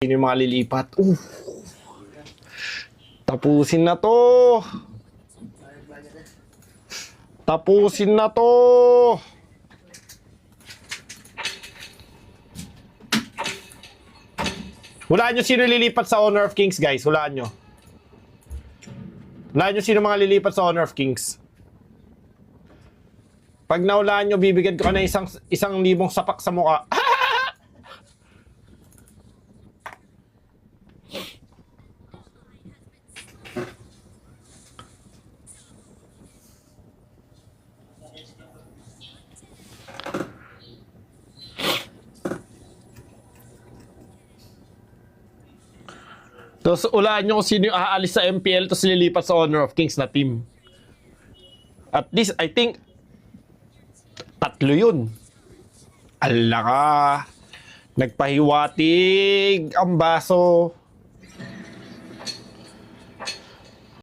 Sino yung mga lilipat? Tapusin na to. Tapusin na to. Hulaan nyo sino lilipat sa Honor of Kings, guys. Hulaan nyo. Hulaan nyo sino mga lilipat sa Honor of Kings. Pag naulaan nyo, bibigyan ko na isang libong sapak sa mukha. Tapos ulaan nyo kung sino yung aalis sa MPL tapos lilipat sa Honor of Kings na team. At least, I think, 3 yun. Ala ka. Nagpahiwatig ang baso.